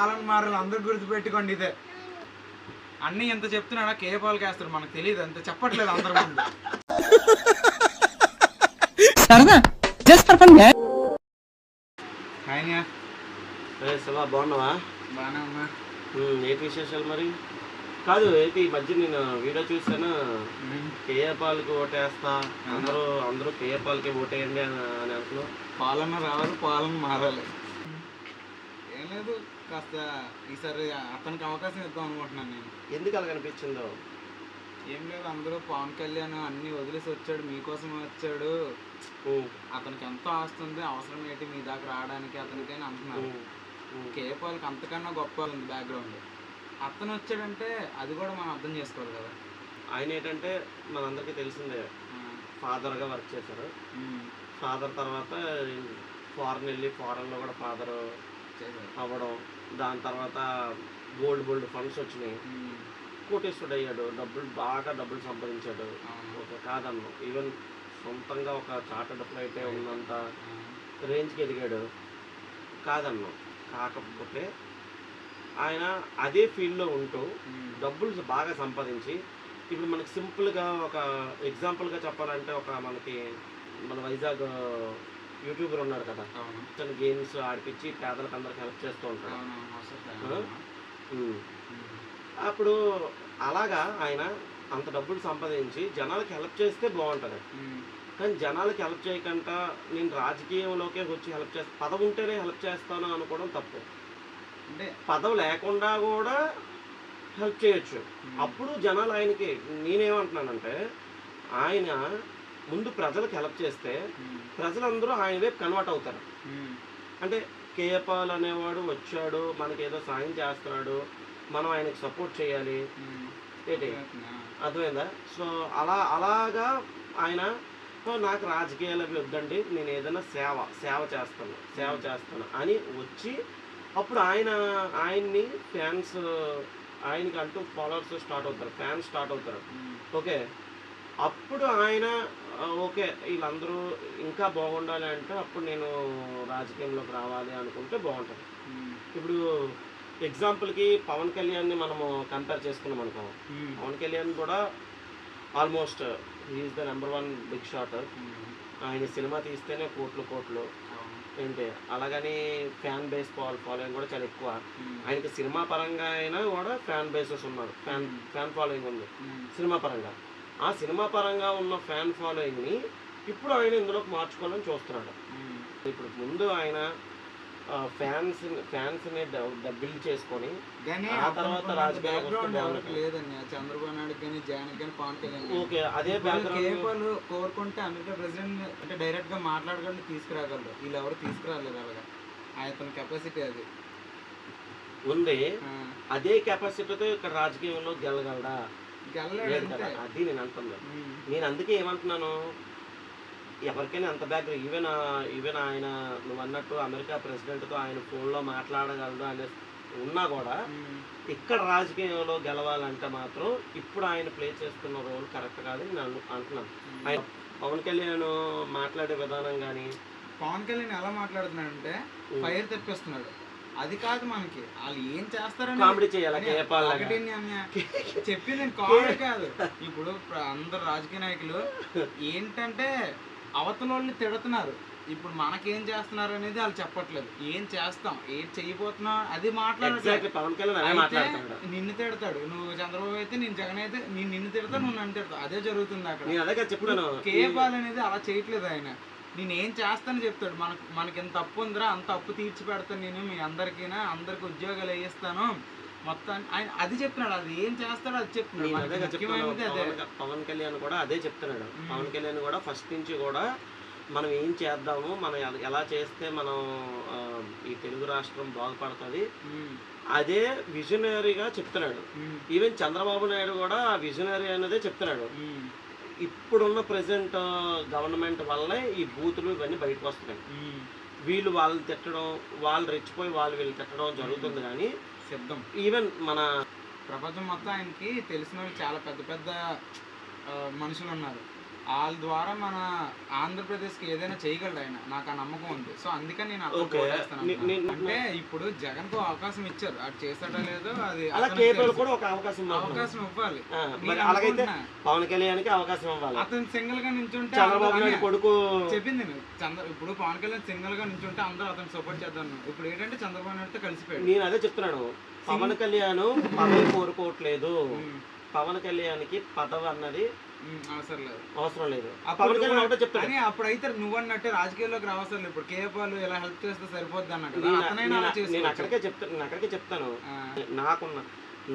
పాలన మారాలి, అందరు గుర్తుపెట్టుకోండి ఇదే. అన్నీ ఎంత చెప్తున్నాడా కేఏ పాల్కి వేస్తారు, మనకు తెలియదు, అంత చెప్పట్లేదు అందరి ముందు. బాగున్నావా? బాగానే ఉన్నా. ఏంటి విశేషాలు మరి? కాదు ఏంటి ఈ మధ్య నేను వీడియో చూసాను, కేఏ పాల్కి ఓటేస్తా, అందరూ కేఏ పాల్కి ఓటేయండి అని అంటున్నావు. పాలన రావాలి, పాలన మారాలి. ఏం లేదు, కాస్త ఈసారి అతనికి అవకాశం ఇద్దాం అనుకుంటున్నాను నేను. ఎందుకు అలా కనిపించిందో? ఏం లేదు, అందరూ పవన్ కళ్యాణ్ అన్నీ వదిలేసి వచ్చాడు, మీకోసం వచ్చాడు, అతనికి ఎంతో ఆస్తుంది, అవసరం ఏంటి మీ దాకా రావడానికి అతనికి అని అంటున్నారు. కేఏ పాల్కి అంతకన్నా గొప్ప ఉంది బ్యాక్గ్రౌండ్. అతను వచ్చాడంటే అది కూడా మనం అర్థం చేసుకోవాలి కదా. ఆయన ఏంటంటే మనందరికీ తెలిసిందే, ఫాదర్గా వర్క్ చేశారు. ఫాదర్ తర్వాత ఫారెన్ వెళ్ళి ఫారెన్లో కూడా ఫాదర్ అవ్వడం, దాని తర్వాత గోల్డ్ ఫండ్స్ వచ్చినాయి, కోటేశ్వరుడు అయ్యాడు, బాగా డబ్బులు సంపాదించాడు. ఓకే కాదన్ను, ఈవెన్ సొంతంగా ఒక చార్టర్డ్ ఫ్లైటే ఉన్నంత రేంజ్కి ఎదిగాడు కాదన్ను. కాకపోతే ఆయన అదే ఫీల్డ్లో ఉంటూ డబ్బులు బాగా సంపాదించి, ఇప్పుడు మనకి సింపుల్గా ఒక ఎగ్జాంపుల్గా చెప్పాలంటే, మన వైజాగ్ యూట్యూబర్ ఉన్నాడు కదా, తను గేమ్స్ ఆడిపించి పేదలకు అందరికి హెల్ప్ చేస్తూ ఉంటాడు. అప్పుడు అలాగా ఆయన అంత డబ్బులు సంపాదించి జనాలకి హెల్ప్ చేస్తే బాగుంటుంది. కానీ జనాలకి హెల్ప్ చేయకుండా నేను రాజకీయంలోకే వచ్చి హెల్ప్ చేస్తా, పదవి ఉంటేనే హెల్ప్ చేస్తాను అనుకోవడం తప్పు. అంటే పదవి లేకుండా కూడా హెల్ప్ చేయొచ్చు. అప్పుడు జనాలు ఆయనకి, నేనేమంటున్నానంటే ఆయన ముందు ప్రజలకు హెల్ప్ చేస్తే ప్రజలందరూ ఆయన వైపు కన్వర్ట్ అవుతారు. అంటే కేఏ పాల్ అనేవాడు వచ్చాడు, మనకి ఏదో సాయం చేస్తున్నాడు, మనం ఆయనకి సపోర్ట్ చేయాలి, ఏంటి అర్థమైందా? సో అలాగా ఆయన నాకు రాజకీయాలు అవి వద్దండి, నేను ఏదైనా సేవ చేస్తాను అని వచ్చి, అప్పుడు ఆయన్ని ఫ్యాన్స్, ఆయనకి అంటూ ఫాలోవర్స్ స్టార్ట్ అవుతారు, ఫ్యాన్స్ స్టార్ట్ అవుతారు. ఓకే, అప్పుడు ఆయన ఓకే వీళ్ళందరూ ఇంకా బాగుండాలి అంటే అప్పుడు నేను రాజకీయంలోకి రావాలి అనుకుంటే బాగుంటుంది. ఇప్పుడు ఎగ్జాంపుల్కి పవన్ కళ్యాణ్ని మనము కంపేర్ చేసుకున్నాం అనుకో, పవన్ కళ్యాణ్ కూడా almost he's the number 1 big shotter. ఆయన సినిమా తీస్తేనే కోట్లు ఏంటి, అలాగని ఫ్యాన్ బేస్ ఫాలోయింగ్ కూడా చాలా ఎక్కువ. ఆయనకి సినిమా పరంగా అయినా కూడా ఫ్యాన్ బేసెస్ ఉన్నారు, ఫ్యాన్ ఫాలోయింగ్ ఉంది సినిమా పరంగా. ఆ సినిమా పరంగా ఉన్న ఫ్యాన్ ఫాలోయింగ్ని ఇప్పుడు ఆయన ఇందులోకి మార్చుకోవాలని చూస్తున్నాడు. ఇప్పుడు ముందు ఆయన ఫ్యాన్స్ని బిల్డ్ చేసుకొని ఆ తర్వాత రాజకీయాలు లేదండి. చంద్రబాబు నాయుడు కానీ జగన్ కానీ పవన్ కళ్యాణ్ ఓకే అదే బ్యాక్గ్రౌండ్ కోరుకుంటే అమెరికా ప్రెసిడెంట్ అంటే డైరెక్ట్ గా మాట్లాడగలరు, తీసుకురాగలరు. వీళ్ళు ఎవరు తీసుకురాలేదు, అలాగా ఆయన కెపాసిటీ అది ఉంది. అదే కెపాసిటీతో ఇక్కడ రాజకీయంలో గెలగలడా? అది నేను అంటున్నాను. నేను అందుకే ఏమంటున్నాను, ఎవరికైనా అంత బ్యాక్గ్రౌండ్, ఈవెన్ ఆయన నువ్వు అన్నట్టు అమెరికా ప్రెసిడెంట్తో ఆయన ఫోన్లో మాట్లాడగలడు అనే ఉన్నా కూడా ఇక్కడ రాజకీయంలో గెలవాలంటే మాత్రం ఇప్పుడు ఆయన ప్లే చేస్తున్న రోల్ కరెక్ట్ కాదని నేను అంటున్నాను. ఆయన పవన్ కళ్యాణ్ మాట్లాడే విధానం కానీ, పవన్ కళ్యాణ్ ఎలా మాట్లాడుతున్నాడంటే ఫైర్ తెప్పిస్తున్నాడు. అది కాదు, మనకి వాళ్ళు ఏం చేస్తారని కామెడీ చేయాలి చెప్పింది కామెడీ కాదు. ఇప్పుడు అందరు రాజకీయ నాయకులు ఏంటంటే అవతల వాళ్ళని తిడుతున్నారు, ఇప్పుడు మనకేం చేస్తున్నారు అనేది వాళ్ళు చెప్పట్లేదు. ఏం చేస్తాం, ఏం చెయ్యబోతున్నాం అది మాట్లాడతాడు. నిన్ను తిడతాడు, నువ్వు చంద్రబాబు అయితే, నేను జగన్ అయితే నిన్ను తిడతాడు, నువ్వు నన్ను తిడతావు. అదే జరుగుతుంది అక్కడ. కేఏ పాల్ అనేది అలా చేయట్లేదు. ఆయన నేనేం చేస్తానని చెప్తాడు. మనకి ఎంత అప్పు ఉందిరా, అంత అప్పు తీర్చి పెడతాను నేను, మీ అందరికి ఉద్యోగాలు వేయిస్తాను మొత్తం ఆయన అది చెప్తున్నాడు. అది ఏం చేస్తాడో అది చెప్తున్నాడు. పవన్ కళ్యాణ్ కూడా అదే చెప్తున్నాడు. పవన్ కళ్యాణ్ కూడా ఫస్ట్ నుంచి కూడా మనం ఏం చేద్దాము, మనం ఎలా చేస్తే మనం ఈ తెలుగు రాష్ట్రం బాగుపడుతుంది అదే విజనరీగా చెప్తున్నాడు. ఈవెన్ చంద్రబాబు నాయుడు కూడా ఆ విజనరీ అనేదే చెప్తున్నాడు. ఇప్పుడున్న ప్రెసెంట్ గవర్నమెంట్ వల్లే ఈ బూతులు ఇవన్నీ బయటకు వస్తున్నాయి. వీళ్ళు వాళ్ళని తిట్టడం, వాళ్ళు రెచ్చిపోయి వీళ్ళు తిట్టడం జరుగుతుంది. కానీ శబ్దం ఈవెన్ మన ప్రపంచం మొత్తం ఆయనకి తెలిసిన చాలా పెద్ద పెద్ద మనుషులు ఉన్నారు. వాళ్ళ ద్వారా మన ఆంధ్రప్రదేశ్కి ఏదైనా చేయగలడు ఆయన, నాకు ఆ నమ్మకం ఉంది. సో అందుకని నేను అక్కడ ఓటేస్తాను అనుకున్నాను. అంటే ఇప్పుడు జగన్ కు అవకాశం ఇచ్చారు, అది చేస్తాడో లేదో అది అలా కేపీఎల్ కూడా ఒక అవకాశం అవకాశం ఇవ్వాలి. మరి అలాగైతే పవన్ కళ్యాణ్కి అవకాశం ఇవ్వాలి. అతను సింగిల్ గా నించుంటే చంద్రబాబు నాయుడు కొడుకు చెప్పింది ఇప్పుడు పవన్ కళ్యాణ్ సింగిల్ గా నించుంటే అందరూ అతను సపోర్ట్ చేద్దాం. ఇప్పుడు ఏంటంటే చంద్రబాబు నాయుడుతో కలిసిపోయాడు. నేను అదే చెప్తున్నాను, పవన్ కళ్యాణ్ పదవి కోరుకోవట్లేదు. పవన్ కళ్యాణ్కి పదవి అన్నది అవసరం లేదు. పవన్ కళ్యాణ్ ఒకటే చెప్తాడు. కానీ అప్పుడైతే నువ్వు అన్నట్టే రాజకీయాల్లోకి రావసరం లేదు. ఇప్పుడు కేపాలు ఇలా హెల్ప్ చేస్తే సరిపోద్ది అన్నట్టు నేను అక్కడికే చెప్తాను.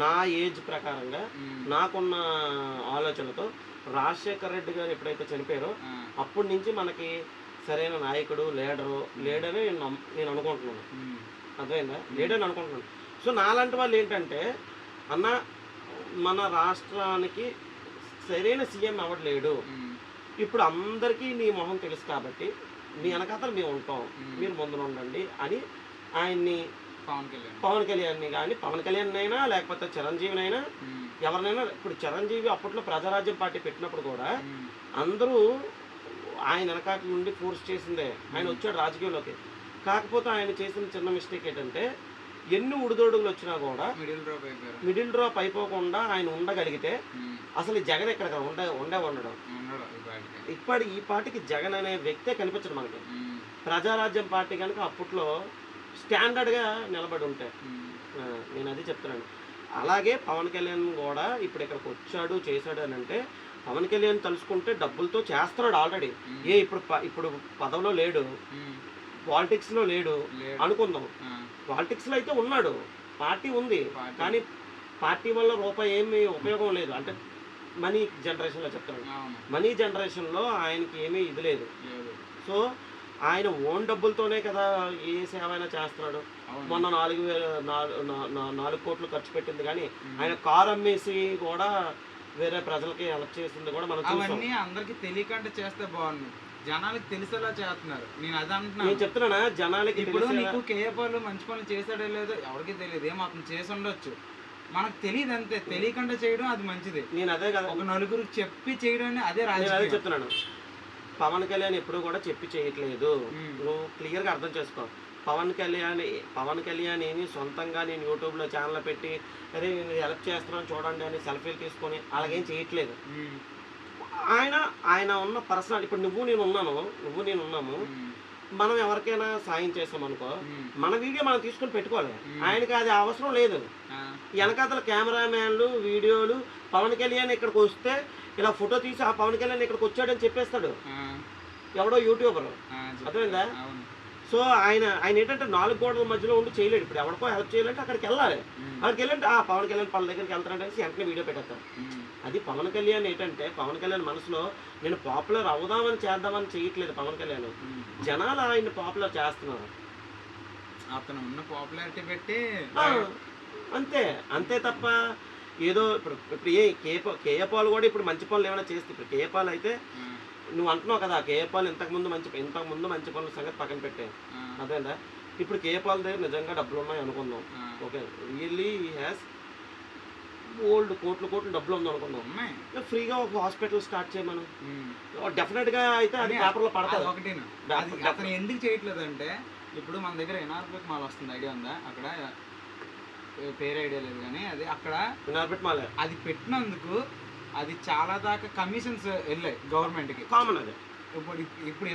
నా ఏజ్ ప్రకారంగా నాకున్న ఆలోచనతో రాజశేఖర్ రెడ్డి గారు ఎప్పుడైతే చనిపోయారో అప్పటి నుంచి మనకి సరైన నాయకుడు లేడని నేను అనుకుంటున్నాను. అర్థమైందా? లేడని అనుకుంటున్నాను. సో నాలాంటి వాళ్ళు ఏంటంటే, అన్న మన రాష్ట్రానికి సరైన సీఎం అవ్వట్లేడు, ఇప్పుడు అందరికీ నీ మొహం తెలుసు కాబట్టి మీ వెనకాతలు మేము ఉంటాం, మీరు ముందున ఉండండి అని ఆయన్ని పవన్ కళ్యాణ్ని కానీ పవన్ కళ్యాణ్ అయినా లేకపోతే చిరంజీవినైనా ఎవరినైనా, ఇప్పుడు చిరంజీవి అప్పట్లో ప్రజారాజ్యం పార్టీ పెట్టినప్పుడు కూడా అందరూ ఆయన వెనకాల నుండి ఫోర్స్ చేసిందే. ఆయన వచ్చాడు రాజకీయంలోకి. కాకపోతే ఆయన చేసిన చిన్న మిస్టేక్ ఏంటంటే, ఎన్ని ఉడిదొడుగులు వచ్చినా కూడా మిడిల్ డ్రాప్ అయిపోకుండా ఆయన ఉండగలిగితే అసలు జగన్ ఇక్కడ ఉండడం ఈ పార్టీకి జగన్ అనే వ్యక్తే కనిపించడు మనకి. ప్రజారాజ్యం పార్టీ కనుక అప్పట్లో స్టాండర్డ్గా నిలబడి ఉంటే, నేను అది చెప్తున్నాను. అలాగే పవన్ కళ్యాణ్ కూడా ఇప్పుడు ఇక్కడికి వచ్చాడు చేశాడు అని అంటే, పవన్ కళ్యాణ్ తలుచుకుంటే డబ్బులతో చేస్తున్నాడు ఆల్రెడీ. ఇప్పుడు పదవిలో లేడు, పాలిటిక్స్లో లేడు అనుకుందాం. పాలిటిక్స్లో అయితే ఉన్నాడు, పార్టీ ఉంది, కానీ పార్టీ వల్ల రూపాయి ఏమీ ఉపయోగం లేదు. అంటే మనీ జనరేషన్లో చెప్తాను, మనీ జనరేషన్లో ఆయనకి ఏమీ ఇది లేదు. సో ఆయన ఓన్ డబ్బులతోనే కదా ఏ సేవ అయినా చేస్తున్నాడు. మొన్న 4 కోట్లు ఖర్చు పెట్టింది, కానీ ఆయన కారు అమ్మేసి కూడా వేరే ప్రజలకి హెల్ప్ చేసింది కూడా మనం చూసాం. అవన్నీ అందరికి తెలియకుండా చేస్తే బాగుంది, జనాలకు తెలిసేలా చేస్తున్నారు. నేను అది అంటున్నాను. నేను చెప్తున్నా జనాలకి. ఇప్పుడు నీకు కేఏపాలు మంచి పనులు చేశాడో లేదో ఎవరికి తెలియదు, ఏమో అతను చేసి ఉండొచ్చు, మనకు తెలియదు అంతే. తెలియకుండా చేయడం అది మంచిది. నేను అదే కదా, ఒక నలుగురికి చెప్పి చేయడం అదే రాజకీయం. చెప్తున్నాను. పవన్ కళ్యాణ్ ఎప్పుడు కూడా చెప్పి చేయట్లేదు. నువ్వు క్లియర్గా అర్థం చేసుకో. పవన్ కళ్యాణ్ ఏమి సొంతంగా నేను యూట్యూబ్లో ఛానల్ పెట్టి అరే నేను హెల్ప్ చేస్తున్నాను చూడండి అని సెల్ఫీలు తీసుకొని అలాగేం చేయట్లేదు. ఆయన ఉన్న పర్సనల్, ఇప్పుడు నువ్వు నేను ఉన్నాము, మనం ఎవరికైనా సాయం చేస్తాం అనుకో, మన వీడియో మనం తీసుకొని పెట్టుకోవాలి. ఆయనకి అది అవసరం లేదు. వెనకాతల కెమెరామ్యాన్లు వీడియోలు పవన్ కళ్యాణ్ ఇక్కడికి వస్తే ఇలా ఫోటో తీసి ఆ పవన్ కళ్యాణ్ ఇక్కడికి వచ్చాడని చెప్పేస్తాడు ఎవడో యూట్యూబర్. అర్థమైందా? సో ఆయన ఏంటంటే 4 గోడల మధ్యలో ఉండి చేయలేడు. ఇప్పుడు ఎవరికో హెల్ప్ చేయాలంటే అక్కడికి వెళ్ళాలి. అక్కడికి వెళ్ళంటే ఆ పవన్ కళ్యాణ్ పళ్ళ దగ్గరికి వెళ్తారంటే వెంటనే వీడియో పెట్టేస్తారు. అది పవన్ కళ్యాణ్ ఏంటంటే, పవన్ కళ్యాణ్ మనసులో నేను పాపులర్ అవుదామని చేద్దామని చేయట్లేదు. పవన్ కళ్యాణ్ జనాలు ఆయన్ని పాపులర్ చేస్తున్నారు. అతను ఉన్న పాపులారిటీ పెట్టి అంతే తప్ప ఏదో ఇప్పుడు కేఏపాల్ కూడా ఇప్పుడు మంచి పనులు ఏమైనా చేస్తే, ఇప్పుడు కేఏపాల్ అయితే నువ్వు అంటున్నావు కదా, కేఏపాల్ ఇంతకుముందు మంచి పనుల సంగతి పక్కన పెట్టే. అదేందా? ఇప్పుడు కేఏపాల్ దగ్గర నిజంగా డబ్బులు ఉన్నాయి అనుకుందాం, ఓకే, రియల్లీ హ్యాస్ కోట్లు డబ్బులు ఉంది అనుకుందాం, ఫ్రీగా ఒక హాస్పిటల్ స్టార్ట్ చేయమను, డెఫినెట్ గా అయితే అది పేపర్లో పడతాది. ఒకటి అతను ఎందుకు చేయట్లేదు అంటే, ఇప్పుడు మన దగ్గర ఎన్ఆర్పిక్ మాల్ వస్తుంది, ఐడియా ఉందా? అక్కడ పేరు ఐడియా లేదు కానీ అది అక్కడ ఎన్ఆర్పిక్ మాల్ అది పెట్టినందుకు అది చాలా దాకా కమిషన్స్ వెళ్ళాయి గవర్నమెంట్ కి. కామన్ అది. ఇప్పుడు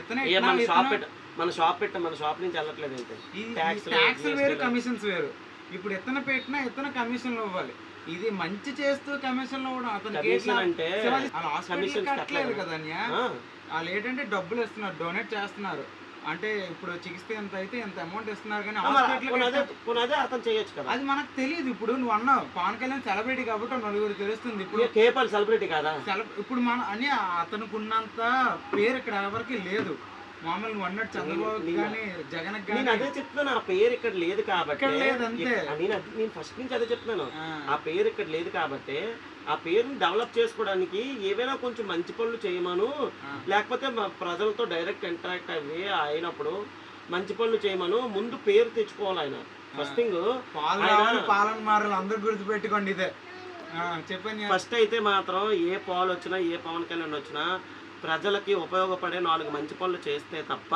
మన షాప్ నుంచి వెళ్ళట్లేదు అయితే ట్యాక్స్ వేరు కమిషన్స్ వేరు. ఇప్పుడు ఎత్తన కమిషన్లు ఇవ్వాలి. ఇది మంచి చేస్తూ కమిషన్లు ఇవ్వడం అతనికి అంటే కట్టలేదు కదా. వాళ్ళు ఏంటంటే డబ్బులు ఇస్తున్నారు, డొనేట్ చేస్తున్నారు. అంటే ఇప్పుడు చికిత్స ఎంత అయితే ఎంత అమౌంట్ ఇస్తున్నారు, కానీ అతను చేయొచ్చు కదా. అది మనకు తెలియదు. ఇప్పుడు నువ్వు అన్నావు పవన్ కళ్యాణ్ సెలబ్రిటీ కాబట్టి నలుగురు తెలుస్తుంది. ఇప్పుడు కేపాల్ సెలబ్రిటీ కాదా? ఇప్పుడు మన అని అతనికి ఉన్నంత పేరు ఇక్కడ ఎవరికి లేదు. మామూలు నువ్వు అన్నట్టు చంద్రబాబు కానీ జగన్ నేను అదే చెప్తున్నాను, ఆ పేరు ఇక్కడ లేదు కాబట్టి. లేదంతే, నేను ఫస్ట్ నుంచి అదే చెప్తున్నాను, ఆ పేరు ఇక్కడ లేదు కాబట్టి ఆ పేరుని డెవలప్ చేసుకోవడానికి ఏవైనా కొంచెం మంచి పనులు చేయమను, లేకపోతే ప్రజలతో డైరెక్ట్ ఇంటరాక్ట్ అయ్యి అయినప్పుడు మంచి పనులు చేయమను. ముందు పేరు తెచ్చుకోవాలి ఆయన. ఫస్ట్ థింగ్ పాలన మారాలి, అందరు గుర్తుపెట్టుకోండి ఇదే చెప్పండి. ఫస్ట్ అయితే మాత్రం ఏ పాలు వచ్చినా ఏ పవన్ కళ్యాణ్ వచ్చినా ప్రజలకి ఉపయోగపడే 4 మంచి పనులు చేస్తే తప్ప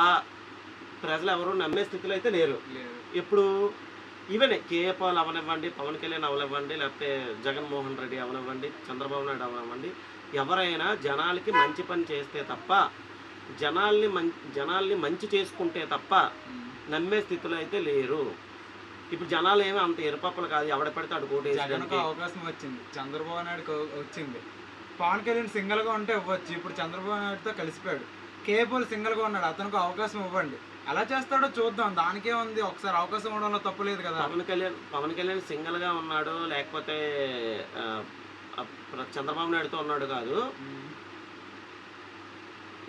ప్రజలు ఎవరు నమ్మే స్థితిలో అయితే లేరు. లేదు. ఇప్పుడు ఈవెన్ కేఏ పాల్ అవనివ్వండి, పవన్ కళ్యాణ్ అవనివ్వండి, లేకపోతే జగన్మోహన్ రెడ్డి అవనివ్వండి, చంద్రబాబు నాయుడు అవనివ్వండి, ఎవరైనా జనాలకి మంచి పని చేస్తే తప్ప జనాల్ని మంచి చేసుకుంటే తప్ప నమ్మే స్థితిలో అయితే లేరు. ఇప్పుడు జనాలు ఏమీ అంత ఎరుపప్పలు కాదు, ఎవడ పెడితే అటు జగన్కు కోటేసి అవకాశం వచ్చింది, చంద్రబాబు నాయుడుకి వచ్చింది. పవన్ కళ్యాణ్ సింగిల్గా ఉంటే ఇవ్వచ్చు, ఇప్పుడు చంద్రబాబు నాయుడుతో కలిసిపోయాడు. కేబుల్ సింగిల్గా ఉన్నాడు, అతనికి అవకాశం ఇవ్వండి. ఎలా చేస్తాడో చూద్దాం, దానికే ఉంది. ఒకసారి అవకాశం ఇవ్వడంలో తప్పు లేదు కదా. పవన్ కళ్యాణ్ సింగిల్గా ఉన్నాడు, లేకపోతే చంద్రబాబు నాయుడుతో ఉన్నాడు కాదు,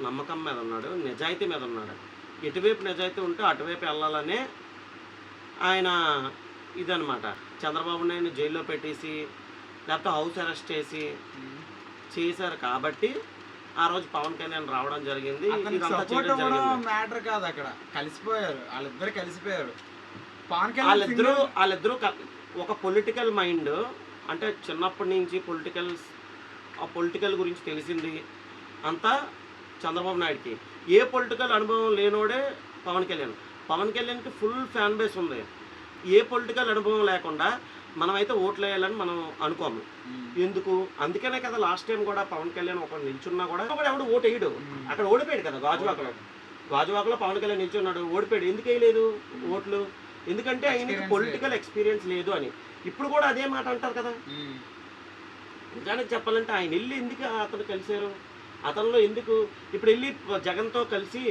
నమ్మకం మీద ఉన్నాడు, నిజాయితీ మీద ఉన్నాడు. ఎటువైపు నిజాయితీ ఉంటే అటువైపు వెళ్ళాలనే ఆయన ఇదనమాట. చంద్రబాబు నాయుడు జైల్లో పెట్టేసి లేకపోతే హౌస్ అరెస్ట్ చేశారు కాబట్టి ఆ రోజు పవన్ కళ్యాణ్ రావడం జరిగింది. మ్యాటర్ కాదు, అక్కడ కలిసిపోయారు, వాళ్ళిద్దరు కలిసిపోయారు. పవన్ వాళ్ళిద్దరూ ఒక పొలిటికల్ మైండ్, అంటే చిన్నప్పటి నుంచి పొలిటికల్ గురించి తెలిసింది అంతా చంద్రబాబు నాయుడుకి. ఏ పొలిటికల్ అనుభవం లేనోడే పవన్ కళ్యాణ్కి ఫుల్ ఫ్యాన్ బేస్ ఉంది. ఏ పొలిటికల్ అనుభవం లేకుండా మనమైతే ఓట్లు వేయాలని మనం అనుకోము. ఎందుకు? అందుకనే కదా లాస్ట్ టైం కూడా పవన్ కళ్యాణ్ ఒక నిల్చున్నా కూడా ఎవడు ఓటు వేయడు. అక్కడ ఓడిపోయాడు కదా గాజువాకలో పవన్ కళ్యాణ్ నిల్చున్నాడు, ఓడిపోయాడు. ఎందుకు వేయలేదు ఓట్లు? ఎందుకంటే ఆయనకి పొలిటికల్ ఎక్స్పీరియన్స్ లేదు అని. ఇప్పుడు కూడా అదే మాట అంటారు కదా. నిజానికి చెప్పాలంటే ఆయన వెళ్ళి ఎందుకు అతను కలిశారు, అతనిలో ఎందుకు ఇప్పుడు వెళ్ళి జగన్తో కలిసి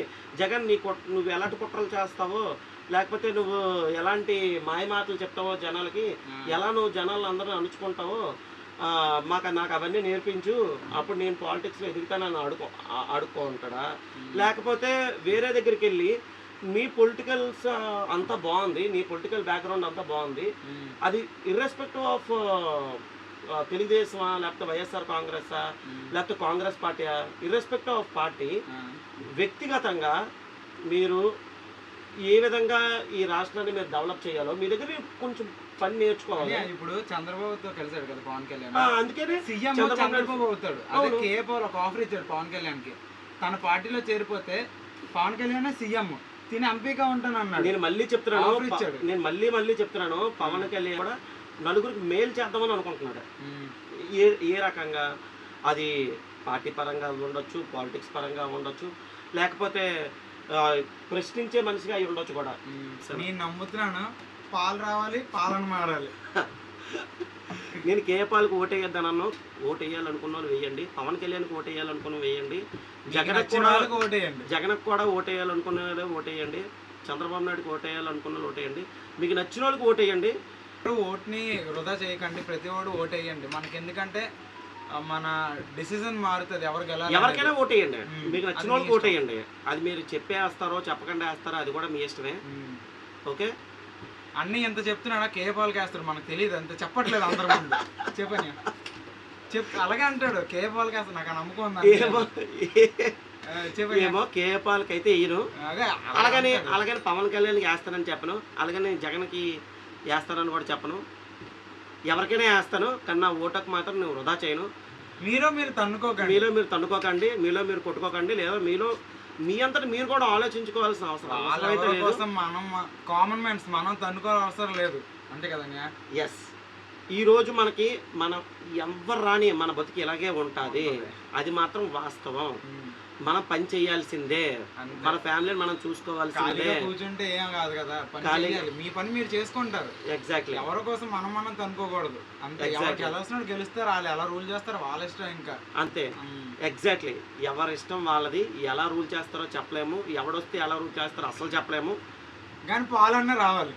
జగన్ నువ్వు ఎలాంటి కుట్రలు చేస్తావో, లేకపోతే నువ్వు ఎలాంటి మాయమాటలు చెప్తావో జనాలకి, ఎలా నువ్వు జనాలను అందరూ అణుచుకుంటావో నాకు అవన్నీ నేర్పించు, అప్పుడు నేను పాలిటిక్స్లో ఎదుగుతానని అడుక్కో ఉంటాడా? లేకపోతే వేరే దగ్గరికి వెళ్ళి మీ పొలిటికల్స్ అంతా బాగుంది, నీ పొలిటికల్ బ్యాక్గ్రౌండ్ అంతా బాగుంది, అది ఇర్రెస్పెక్టివ్ ఆఫ్ తెలుగుదేశమా లేకపోతే వైఎస్ఆర్ కాంగ్రెసా లేకపోతే కాంగ్రెస్ పార్టీయా, ఇర్రెస్పెక్టివ్ ఆఫ్ పార్టీ, వ్యక్తిగతంగా మీరు ఏ విధంగా ఈ రాష్ట్రాన్ని మీరు డెవలప్ చేయాలో మీ దగ్గర కొంచెం పని నేర్చుకోవాలి. ఇప్పుడు చంద్రబాబుతో కలిసాడు కదా పవన్ కళ్యాణ్, అందుకనే సీఎం చంద్రబాబు అవుతాడు. అదే కేఏపాల్ ఒక ఆఫర్ ఇచ్చాడు పవన్ కళ్యాణ్కి, తన పార్టీలో చేరిపోతే పవన్ కళ్యాణ్ సీఎం, తిని ఎంపీగా ఉంటాను అన్నాడు. నేను మళ్ళీ చెప్తున్నాను పవన్ కళ్యాణ్ కూడా నలుగురికి మేలు చేద్దామని అనుకుంటున్నాడు. ఏ రకంగా? అది పార్టీ పరంగా ఉండొచ్చు, పాలిటిక్స్ పరంగా ఉండొచ్చు, లేకపోతే ప్రశ్నించే మనిషిగా అయి ఉండొచ్చు కూడా. నేను నమ్ముతున్నాను, పాలు రావాలి, పాలన మారాలి. నేను కేఏపాల్కి ఓటు వేయొద్దనను, ఓటు వేయాలనుకున్న వాళ్ళు వేయండి, పవన్ కళ్యాణ్కి ఓటు వేయాలనుకున్న వేయండి, జగన్కి కూడా ఓటు వేయాలనుకున్న వాళ్ళు ఓటు వేయండి, చంద్రబాబు నాయుడుకి ఓటు వేయాలనుకున్న వాళ్ళు ఓటు వేయండి, మీకు నచ్చిన వాళ్ళకి ఓటు వేయండి. ఓటుని వృధా చేయకండి, ప్రతి వాడు ఓటు వేయండి. మనకి ఎందుకంటే మన డిసిజన్ మారుతుంది, ఎవరికైనా ఓటు వేయండి, మీకు నచ్చిన వాళ్ళకి ఓటు వేయండి. అది మీరు చెప్పేస్తారో చెప్పకుండా వేస్తారో అది కూడా మీ ఇష్టమే. ఓకే, అన్నీ ఎంత చెప్తున్నాడా కేఏపాల్కి వేస్తాడు, మనకు తెలియదు, అంత చెప్పట్లేదు అందరి ముందు. చెప్పని అలాగే అంటాడు కేఏపాల్కి వేస్తాడు, నాకు నమ్మకం ఉంది. ఏమో కేఏపాల్కి అయితే వేయను, అలాగని పవన్ కళ్యాణ్కి వేస్తానని చెప్పను, అలాగని జగన్కి వేస్తానని కూడా చెప్పను. ఎవరికైనా వేస్తాను, కానీ నా ఓటుకు మాత్రం నేను వృధా చేయను. మీరు తన్నుకోకండి, మీలో మీరు కొట్టుకోకండి, లేదా మీ అంతటి మీరు కూడా ఆలోచించుకోవాల్సిన అవసరం కోసం మనం కామన్ మ్యాన్స్ మనం తన్నుకోవాల్సిన అవసరం లేదు, అంతే కదా. ఎస్, ఈ రోజు మనం ఎవరు రాని మన బతికి ఇలాగే ఉంటుంది, అది మాత్రం వాస్తవం. మనం పని చేయాల్సిందే, మన ఫ్యామిలీని మనం చూసుకోవాల్సిందే. కూర్చుంటే ఏం కాదు కదా, మీ పని మీరు చేసుకుంటారు. ఎగ్జాక్ట్లీ, ఎవరి కోసం మనం తనుకోకూడదు, అంతే. గెలిచినట్టు గెలుస్తారు, వాళ్ళు ఎలా రూల్ చేస్తారో వాళ్ళ ఇష్టం, ఇంకా అంతే. ఎగ్జాక్ట్లీ, ఎవరి ఇష్టం వాళ్ళది. ఎలా రూల్ చేస్తారో చెప్పలేము, ఎవడొస్తే ఎలా రూల్ చేస్తారో అసలు చెప్పలేము, కానీ పాలన్న రావాలి.